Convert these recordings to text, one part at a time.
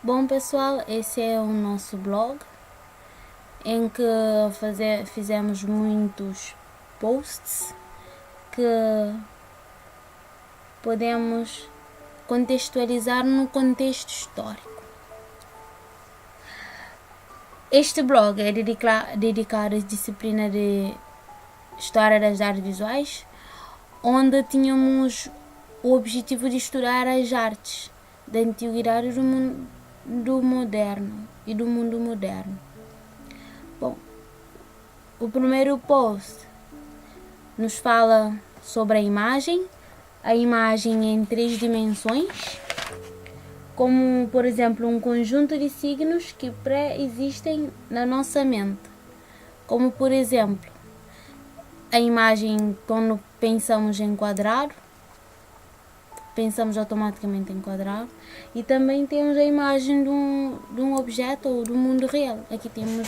Bom pessoal, esse é o nosso blog em que fizemos muitos posts que podemos contextualizar no contexto histórico. Este blog é dedicado à disciplina de História das Artes Visuais, onde tínhamos o objetivo de estudar as artes da antiguidade do mundo moderno e do mundo moderno. Bom, o primeiro post nos fala sobre a imagem em 3 dimensões, como por exemplo um conjunto de signos que pré-existem na nossa mente, como por exemplo a imagem. Quando pensamos em quadrado, pensamos automaticamente em quadrado, e também temos a imagem de um objeto ou do mundo real. Aqui temos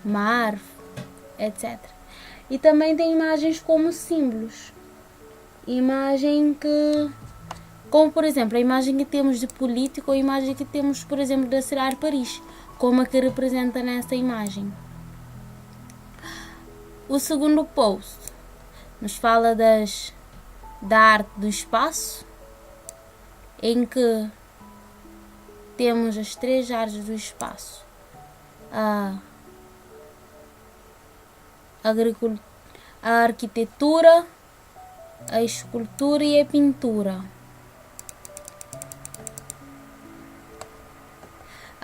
uma árvore, etc. E também tem imagens como símbolos, como por exemplo a imagem que temos de político ou a imagem que temos, por exemplo, da cidade de Paris, como a que representa nessa imagem. O segundo post nos fala da arte do espaço, em que temos as 3 artes do espaço: a arquitetura, a escultura e a pintura.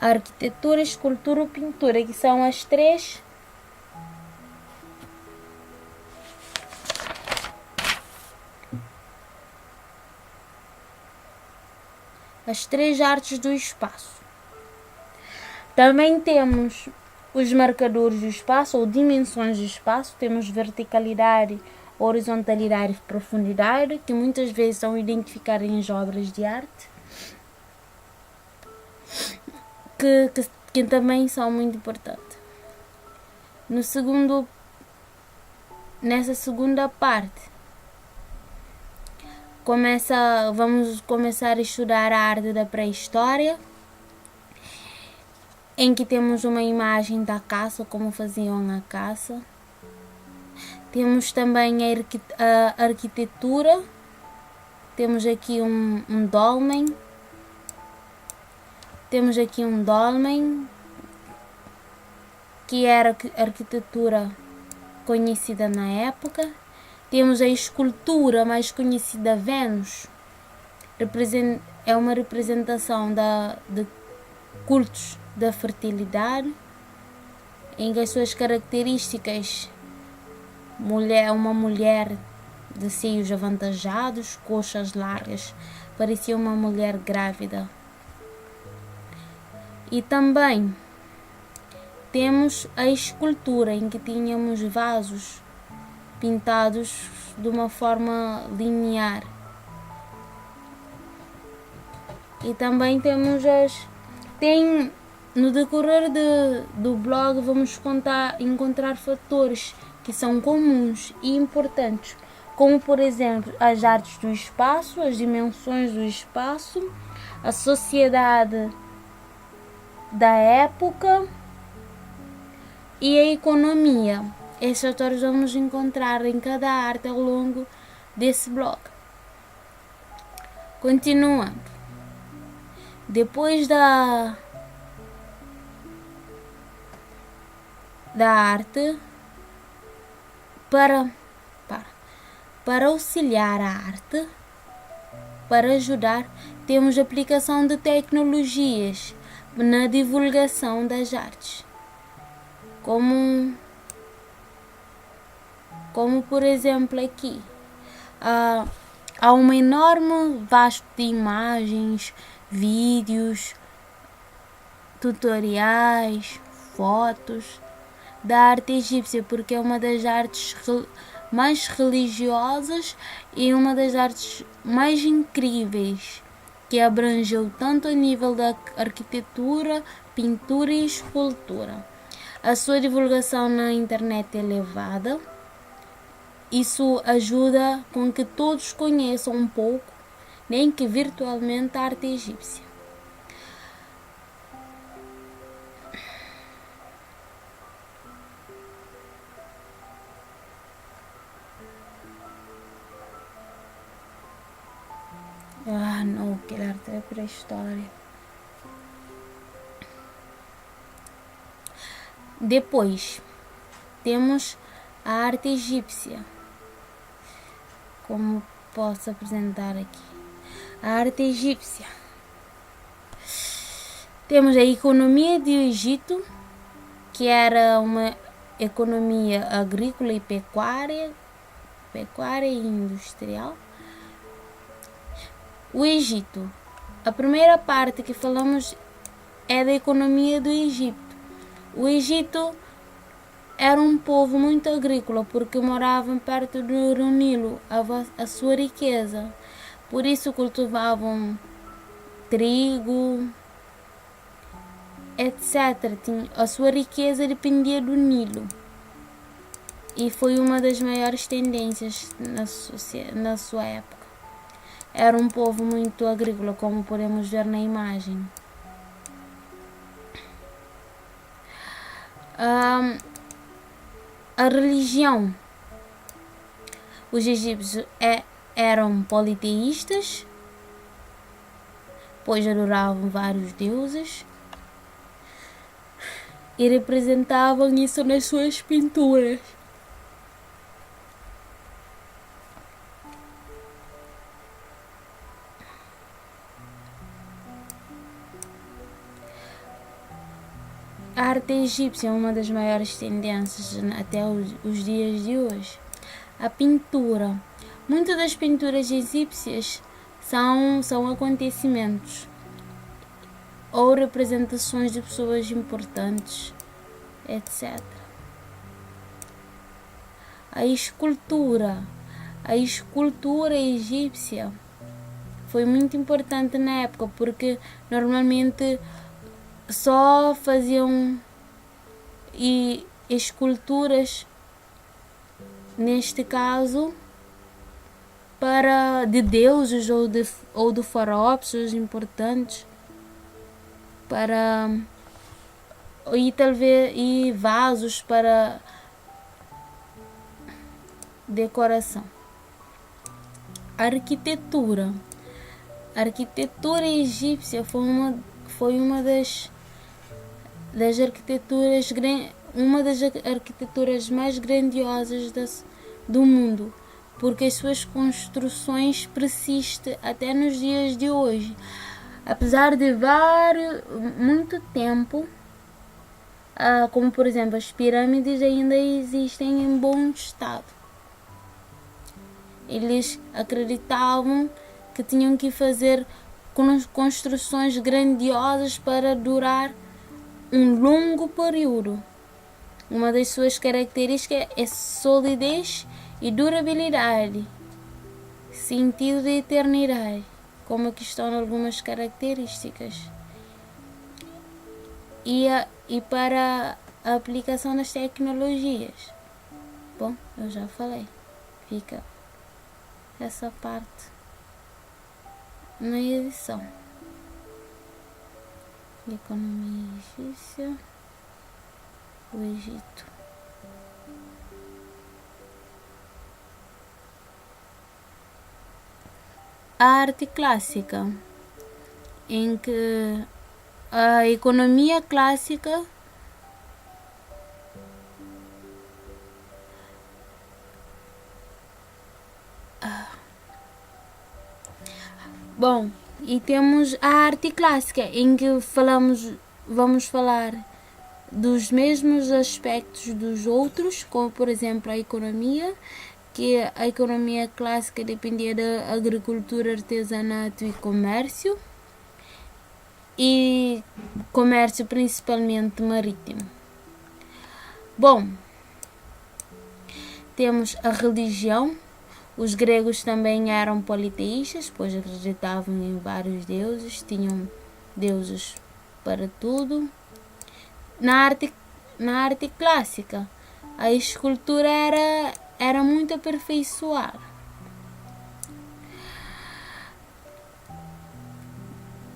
A arquitetura, a escultura e a pintura, que são as 3 artes do espaço. Também temos os marcadores do espaço ou dimensões do espaço. Temos verticalidade, horizontalidade e profundidade, que muitas vezes são identificadas em obras de arte, que também são muito importantes. Nessa segunda parte, vamos começar a estudar a arte da pré-história, em que temos uma imagem da caça, como faziam a caça. Temos também a arquitetura. Temos aqui um dolmen. Temos aqui um dolmen, que era a arquitetura conhecida na época. Temos a escultura mais conhecida, Vênus. É uma representação de cultos da fertilidade, em que as suas características: uma mulher de seios avantajados, coxas largas, parecia uma mulher grávida. E também temos a escultura, em que tínhamos vasos pintados de uma forma linear. E também temos no decorrer do blog vamos encontrar fatores que são comuns e importantes, como por exemplo as artes do espaço, as dimensões do espaço, a sociedade da época e a economia. Esses fatores vamos encontrar em cada arte ao longo desse blog. Continuando, depois da arte, para auxiliar a arte, para ajudar, temos a aplicação de tecnologias na divulgação das artes, como por exemplo aqui há uma enorme vasto de imagens, vídeos, tutoriais, fotos da arte egípcia, porque é uma das artes mais religiosas e uma das artes mais incríveis, que abrangeu tanto a nível da arquitetura, pintura e escultura. A sua divulgação na internet é elevada. Isso ajuda com que todos conheçam um pouco, nem que virtualmente, a arte egípcia. Ah, não, aquela arte é pré-história. Depois, temos a arte egípcia. Como posso apresentar aqui? A arte egípcia. Temos a economia do Egito, que era uma economia agrícola e pecuária e industrial. O Egito. A primeira parte que falamos é da economia do Egito. O Egito era um povo muito agrícola porque moravam perto do rio Nilo, a sua riqueza. Por isso cultivavam trigo, etc. A sua riqueza dependia do Nilo. E foi uma das maiores tendências na sua época. Era um povo muito agrícola, como podemos ver na imagem. A religião. Os egípcios eram politeístas, pois adoravam vários deuses e representavam isso nas suas pinturas. A arte egípcia é uma das maiores tendências até os dias de hoje. A pintura. Muitas das pinturas egípcias são acontecimentos ou representações de pessoas importantes, etc. A escultura. A escultura egípcia foi muito importante na época porque normalmente só faziam esculturas, neste caso, de deuses ou de faraó, pessoas importantes, e vasos para decoração. Arquitetura. A arquitetura egípcia foi uma das arquiteturas mais grandiosas do mundo, porque as suas construções persistem até nos dias de hoje. Apesar de muito tempo, como por exemplo as pirâmides ainda existem em bom estado. Eles acreditavam que tinham que fazer construções grandiosas para durar um longo período. Uma das suas características é solidez e durabilidade, sentido de eternidade, como aqui estão algumas características. E para a aplicação das tecnologias. Bom, eu já falei. Fica essa parte na edição. Economia egípcia, o Egito. A arte clássica, em que a economia clássica e temos a arte clássica, em que vamos falar dos mesmos aspectos dos outros, como por exemplo a economia, que a economia clássica dependia da agricultura, artesanato e comércio principalmente marítimo. Bom, temos a religião. Os gregos também eram politeístas, pois acreditavam em vários deuses, tinham deuses para tudo. Na arte clássica, a escultura era muito aperfeiçoada.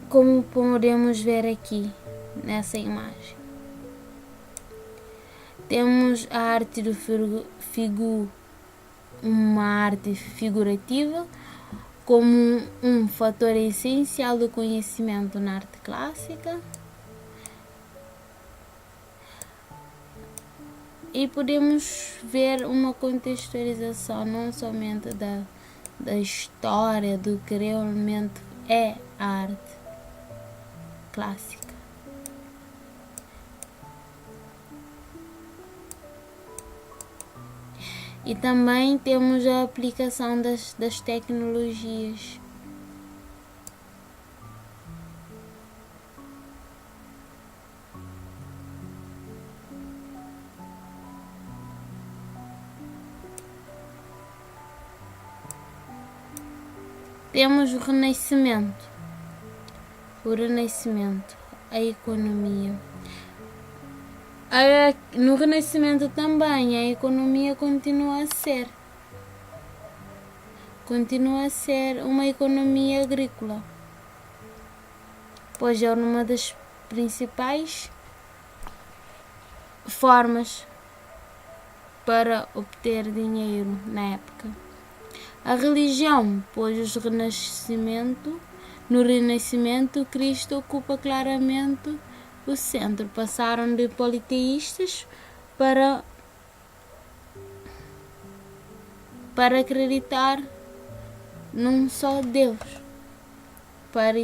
Como podemos ver aqui nessa imagem. Temos a arte do uma arte figurativa, como um fator essencial do conhecimento na arte clássica. E podemos ver uma contextualização não somente da história do que realmente é a arte clássica. E também temos a aplicação das tecnologias. Temos o Renascimento, a economia. No Renascimento também a economia continua a ser uma economia agrícola, pois é uma das principais formas para obter dinheiro na época. A religião, pois no Renascimento Cristo ocupa claramente o centro. Passaram de politeístas para acreditar num só Deus, para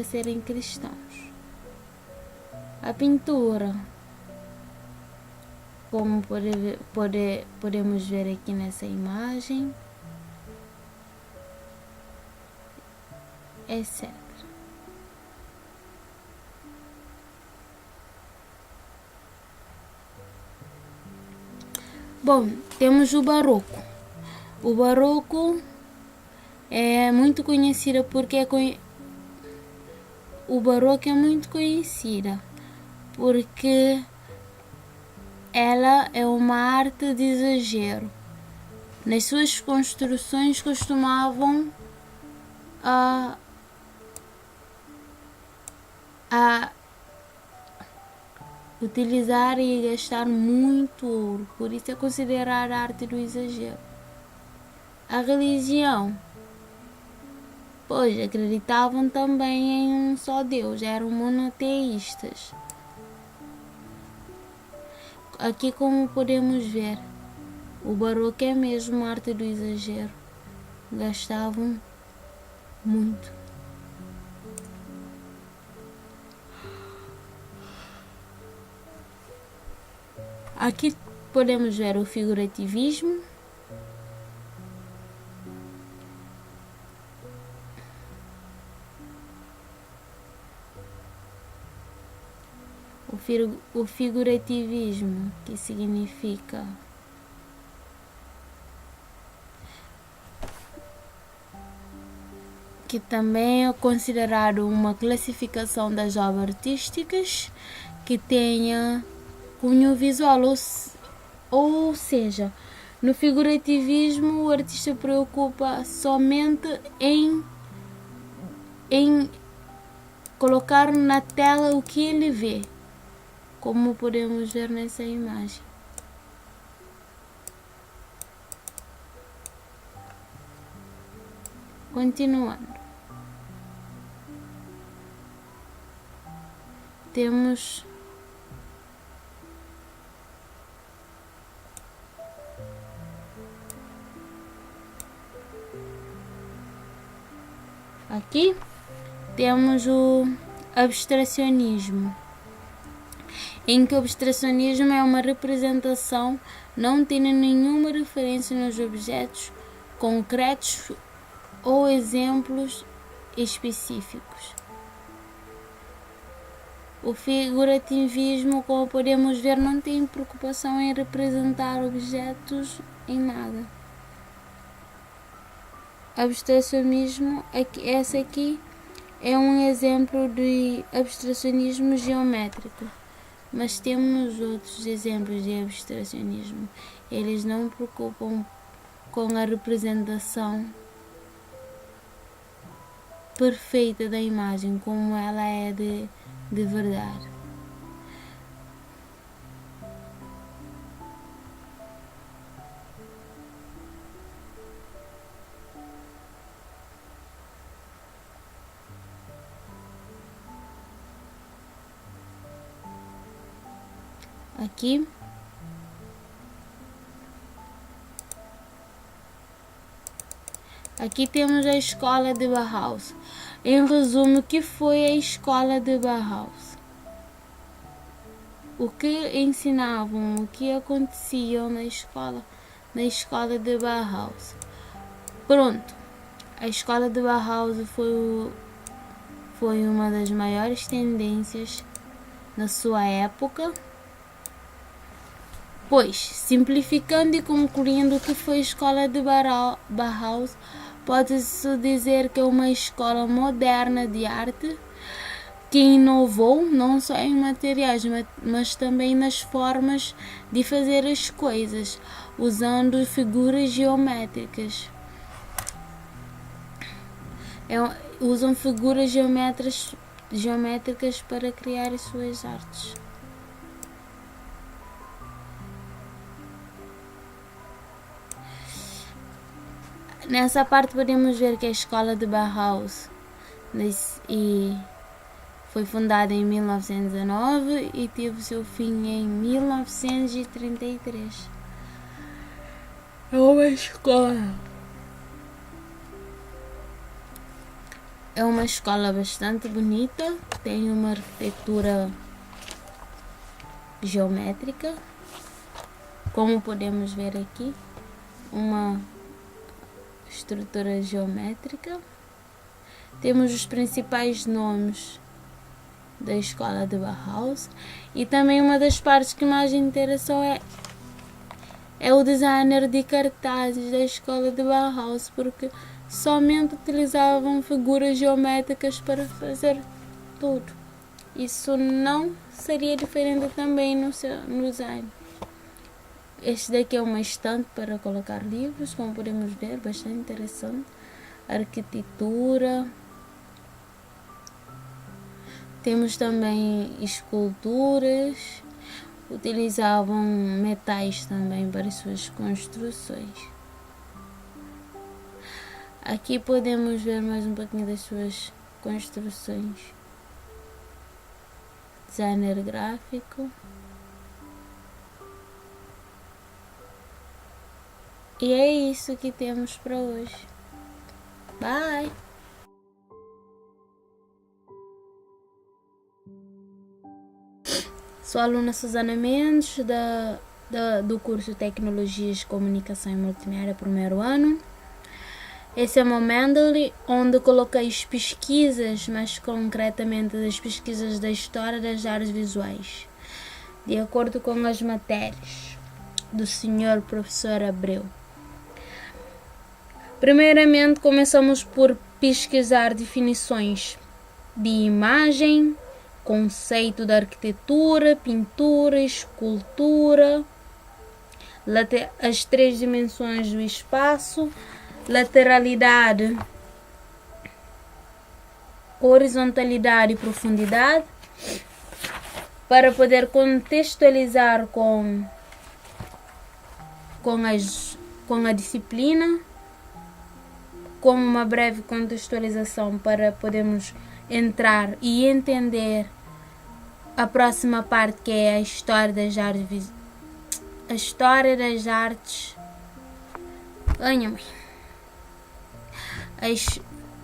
serem cristãos. A pintura, como podemos ver aqui nessa imagem, etc. Bom, temos o Barroco. O Barroco é muito conhecida porque ela é uma arte de exagero. Nas suas construções costumavam a utilizar e gastar muito ouro, por isso é considerada a arte do exagero. A religião, pois acreditavam também em um só Deus, eram monoteístas. Aqui, como podemos ver, o Barroco é mesmo a arte do exagero, gastavam muito. Aqui podemos ver o figurativismo. O figurativismo, que significa que também é considerado uma classificação das obras artísticas que tenha cunho visual, ou seja, no figurativismo o artista preocupa somente em colocar na tela o que ele vê, como podemos ver nessa imagem. Continuando, temos aqui temos o abstracionismo, em que o abstracionismo é uma representação não tendo nenhuma referência nos objetos concretos ou exemplos específicos. O figurativismo, como podemos ver, não tem preocupação em representar objetos em nada. Abstracionismo, essa aqui é um exemplo de abstracionismo geométrico, mas temos outros exemplos de abstracionismo. Eles não preocupam com a representação perfeita da imagem, como ela é de verdade. Aqui. Aqui temos a escola de Bauhaus. Em resumo, o que foi a escola de Bauhaus? O que ensinavam, o que acontecia na escola de Bauhaus. Pronto, a escola de Bauhaus foi uma das maiores tendências na sua época. Pois, simplificando e concluindo o que foi a escola de Bauhaus, pode-se dizer que é uma escola moderna de arte que inovou não só em materiais, mas também nas formas de fazer as coisas, usando figuras geométricas. Usam figuras geométricas para criar as suas artes. Nessa parte podemos ver que a escola de Bauhaus foi fundada em 1919 e teve seu fim em 1933. É uma escola. É uma escola bastante bonita, tem uma arquitetura geométrica, como podemos ver aqui, uma estrutura geométrica. Temos os principais nomes da escola de Bauhaus e também uma das partes que mais interessou é o designer de cartazes da escola de Bauhaus, porque somente utilizavam figuras geométricas para fazer tudo. Isso não seria diferente também no design. Este daqui é uma estante para colocar livros, como podemos ver, bastante interessante. Arquitetura. Temos também esculturas. Utilizavam metais também para suas construções. Aqui podemos ver mais um pouquinho das suas construções. Designer gráfico. E é isso que temos para hoje. Bye! Sou a aluna Susana Mendes do curso Tecnologias, Comunicação e Multimédia, primeiro ano. Esse é o meu Mendeley, onde coloquei as pesquisas, mais concretamente as pesquisas da história das artes visuais, de acordo com as matérias do senhor professor Abreu. Primeiramente, começamos por pesquisar definições de imagem, conceito da arquitetura, pintura, escultura, as três dimensões do espaço, lateralidade, horizontalidade e profundidade, para poder contextualizar com a disciplina, com uma breve contextualização para podermos entrar e entender a próxima parte, que é a história das artes. A história das artes.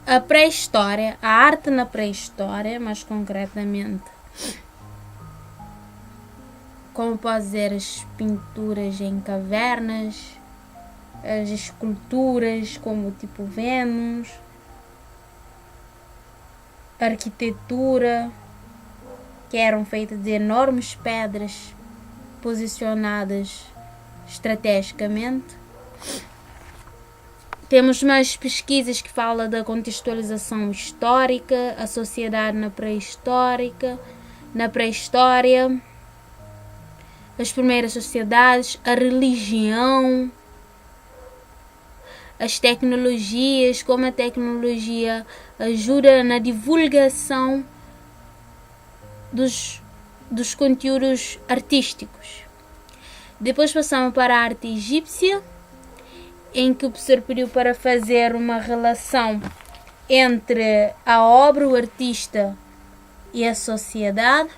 A pré-história, a arte na pré-história, mais concretamente, como pode dizer, as pinturas em cavernas, as esculturas como tipo Vênus, a arquitetura, que eram feitas de enormes pedras posicionadas estrategicamente. Temos mais pesquisas que falam da contextualização histórica, a sociedade na pré-história, as primeiras sociedades, a religião, as tecnologias, como a tecnologia ajuda na divulgação dos conteúdos artísticos. Depois passamos para a arte egípcia, em que o professor pediu para fazer uma relação entre a obra, o artista e a sociedade.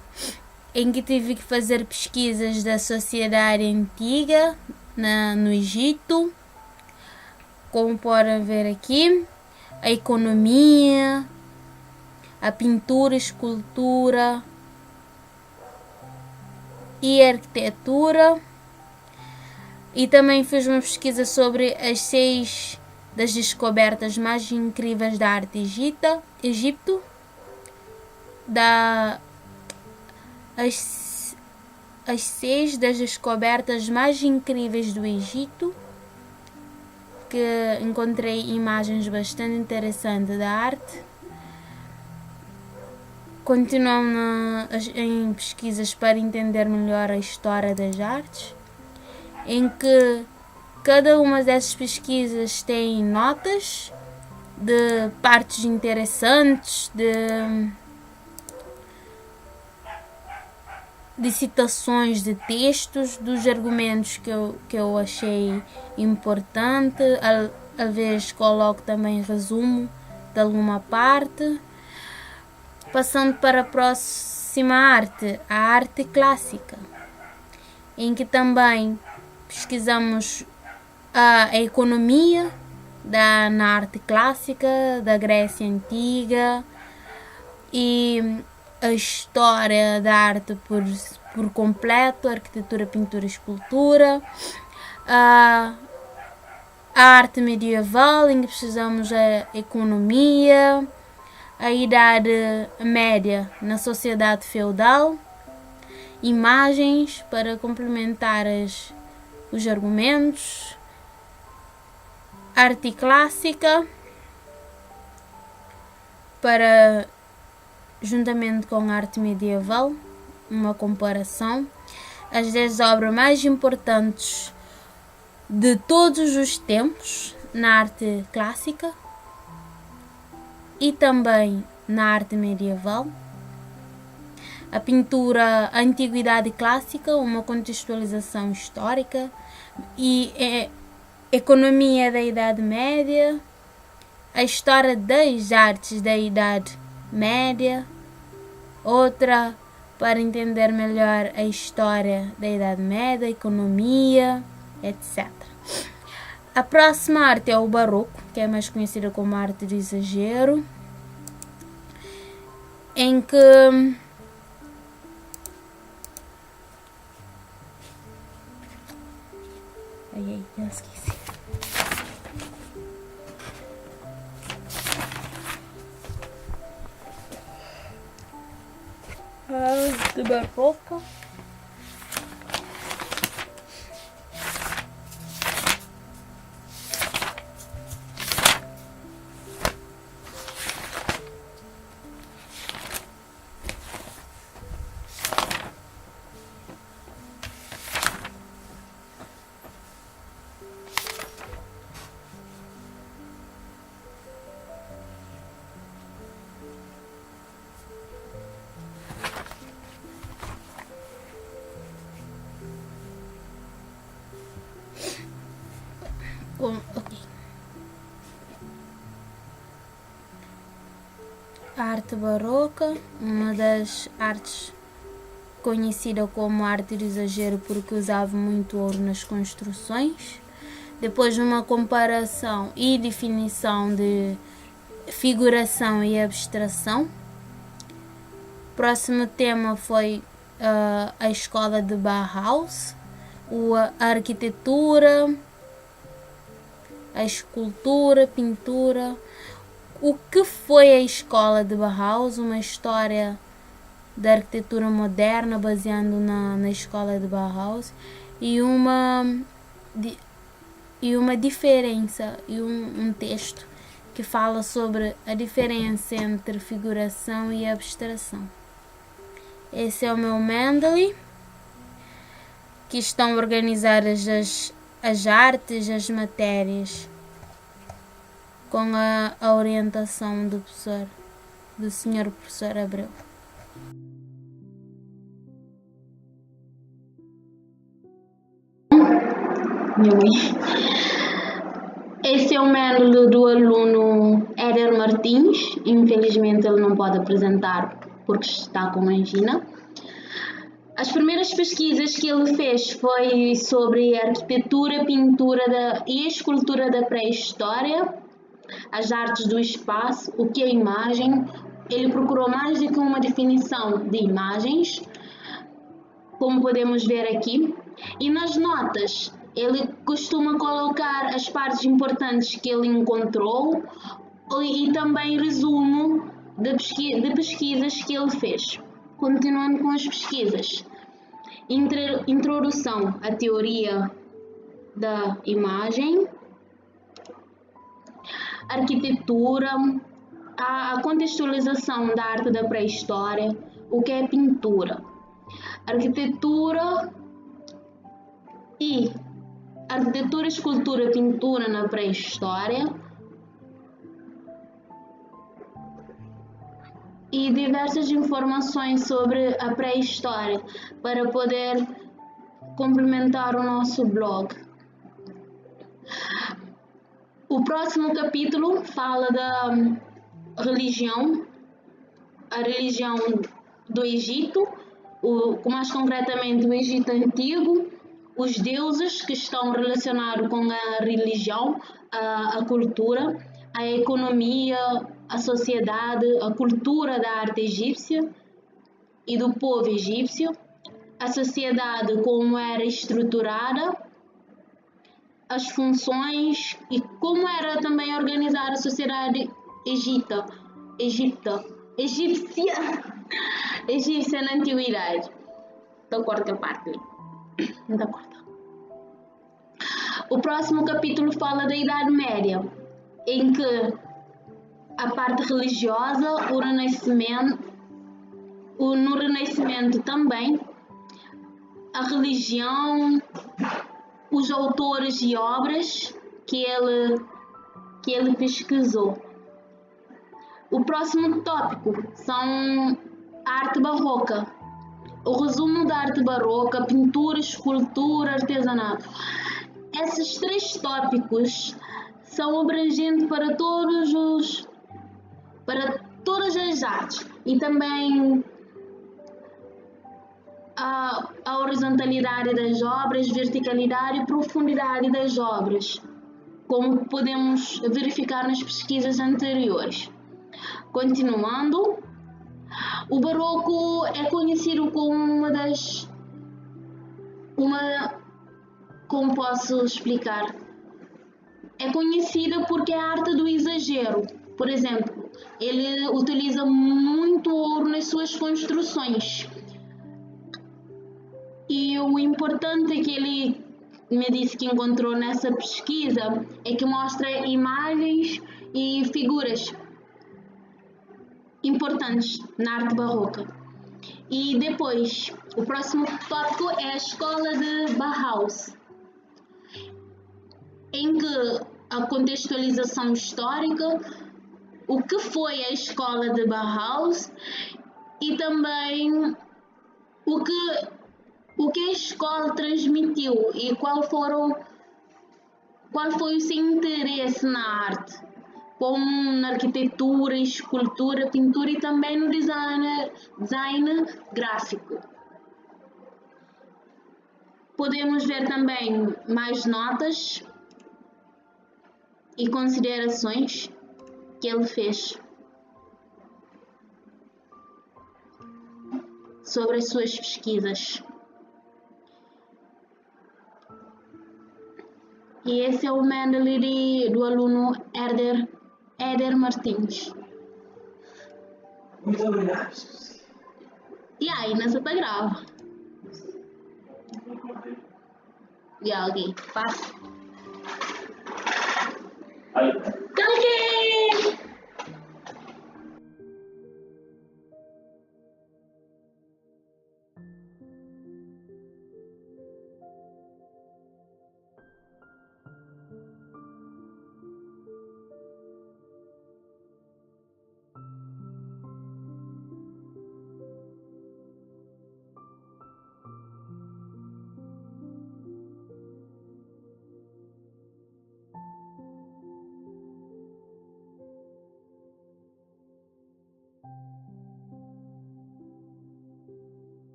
em que tive que fazer pesquisas da sociedade antiga no Egito, como podem ver aqui, a economia, a pintura, escultura e arquitetura. E também fiz uma pesquisa sobre as 6 das descobertas mais incríveis da arte Egito, as 6 das descobertas mais incríveis do Egito, que encontrei imagens bastante interessantes da arte. Continuamos em pesquisas para entender melhor a história das artes, em que cada uma dessas pesquisas tem notas de partes interessantes, de citações de textos, dos argumentos que eu achei importante. Às vezes coloco também resumo de alguma parte. Passando para a próxima arte, a arte clássica, em que também pesquisamos a economia na arte clássica da Grécia Antiga e a história da arte por completo, arquitetura, pintura e escultura, a arte medieval, em que precisamos a economia, a Idade Média na sociedade feudal, imagens para complementar os argumentos, arte clássica para, juntamente com a arte medieval, uma comparação, as 10 obras mais importantes de todos os tempos na arte clássica e também na arte medieval, a pintura, a antiguidade clássica, uma contextualização histórica e economia da Idade Média, a história das artes da Idade Média, outra para entender melhor a história da Idade Média, economia, etc. A próxima arte é o Barroco, que é mais conhecida como arte do exagero, em que já esqueci. De Barroco. Okay. A arte barroca, uma das artes conhecida como arte do exagero porque usava muito ouro nas construções. Depois uma comparação e definição de figuração e abstração. Próximo tema foi a escola de Bauhaus, a arquitetura, a escultura, pintura. O que foi a escola de Bauhaus? Uma história da arquitetura moderna baseando na escola de Bauhaus e uma diferença e um texto que fala sobre a diferença entre figuração e abstração. Esse é o meu Mendeley, que estão organizadas as artes, as matérias, com a orientação do senhor professor Abreu. Esse é o Mendeley do aluno Éder Martins. Infelizmente ele não pode apresentar porque está com angina. As primeiras pesquisas que ele fez foi sobre arquitetura, pintura e escultura da pré-história, as artes do espaço, o que é imagem. Ele procurou mais do que uma definição de imagens, como podemos ver aqui. E nas notas, ele costuma colocar as partes importantes que ele encontrou e também resumo de pesquisas que ele fez. Continuando com as pesquisas. Introdução à teoria da imagem, arquitetura, a contextualização da arte da pré-história, o que é pintura, arquitetura, escultura, pintura na pré-história e diversas informações sobre a pré-história para poder complementar o nosso blog. O próximo capítulo fala da religião, a religião do Egito, mais concretamente o Egito Antigo, os deuses que estão relacionados com a religião, a cultura, a economia, a sociedade, a cultura da arte egípcia e do povo egípcio, a sociedade como era estruturada, as funções e como era também organizada a sociedade egípcia na antiguidade. Então corta a parte ali. Não corta. O próximo capítulo fala da Idade Média, em que a parte religiosa, no Renascimento também, a religião, os autores e obras que ele pesquisou. O próximo tópico são a arte barroca, o resumo da arte barroca, pintura, escultura, artesanato. Esses 3 tópicos são abrangentes para todas as artes e também a horizontalidade das obras, verticalidade e profundidade das obras, como podemos verificar nas pesquisas anteriores. Continuando, o barroco é conhecido como como posso explicar? É conhecida porque é a arte do exagero. Por exemplo, ele utiliza muito ouro nas suas construções. E o importante que ele me disse que encontrou nessa pesquisa é que mostra imagens e figuras importantes na arte barroca. E depois, o próximo tópico é a escola de Bauhaus, em que a contextualização histórica, o que foi a escola de Bauhaus e também o que a escola transmitiu e qual foi o seu interesse na arte, como na arquitetura, escultura, pintura e também no design gráfico. Podemos ver também mais notas e considerações que ele fez sobre as suas pesquisas. E esse é o Mendeley do aluno Éder Martins. Muito obrigado. E aí, nessa tá grava. E alguém passa. Clique!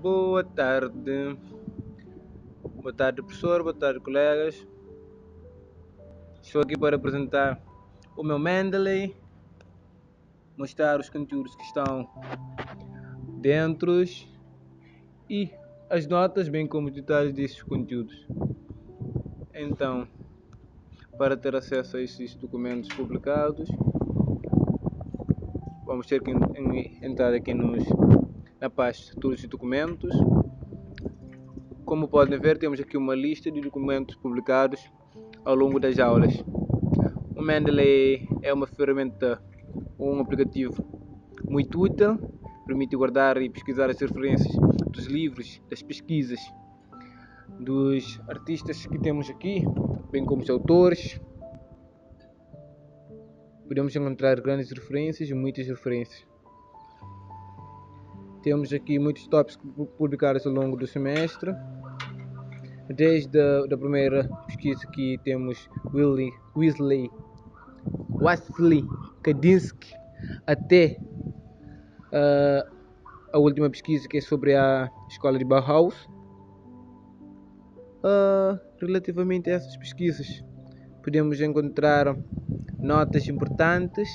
Boa tarde. Boa tarde, professor. Boa tarde, colegas. Estou aqui para apresentar o meu Mendeley, mostrar os conteúdos que estão dentro e as notas, bem como os detalhes desses conteúdos. Então, para ter acesso a esses documentos publicados, vamos ter que entrar aqui na pasta Todos os documentos. Como podem ver, temos aqui uma lista de documentos publicados ao longo das aulas. O Mendeley é uma ferramenta ou um aplicativo muito útil, permite guardar e pesquisar as referências dos livros, das pesquisas, dos artistas que temos aqui, bem como os autores. Podemos encontrar grandes referências e muitas referências. Temos aqui muitos tópicos publicados ao longo do semestre. Desde a primeira pesquisa que temos Wesley Kandinsky até a última pesquisa, que é sobre a escola de Bauhaus. Relativamente a essas pesquisas, podemos encontrar notas importantes.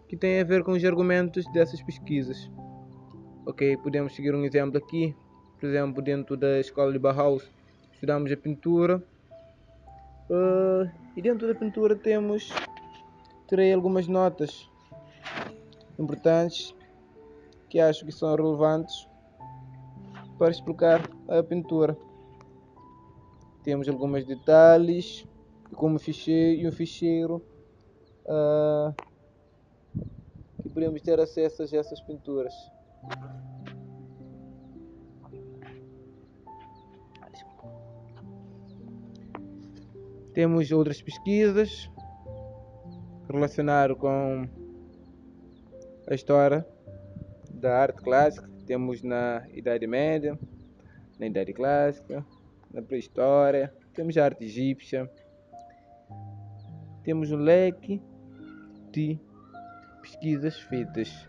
Que têm a ver com os argumentos dessas pesquisas. Ok, podemos seguir um exemplo aqui. Por exemplo, dentro da escola de Bauhaus, estudamos a pintura. E dentro da pintura terei algumas notas importantes que acho que são relevantes para explicar a pintura. Temos alguns detalhes, como um ficheiro que podemos ter acesso a essas pinturas. Temos outras pesquisas relacionadas com a história da arte clássica. Temos na Idade Média, na Idade Clássica, na Pré-História. Temos a arte egípcia. Temos um leque de pesquisas feitas.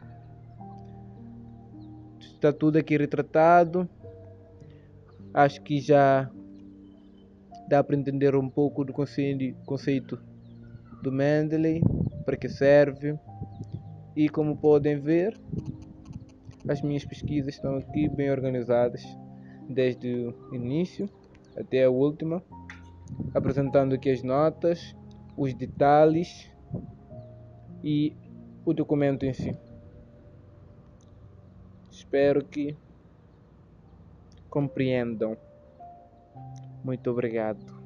Está tudo aqui retratado. Acho que já dá para entender um pouco do conceito do Mendeley, para que serve. E como podem ver, as minhas pesquisas estão aqui bem organizadas, desde o início até a última, apresentando aqui as notas, os detalhes e o documento em si. Espero que compreendam. Muito obrigado.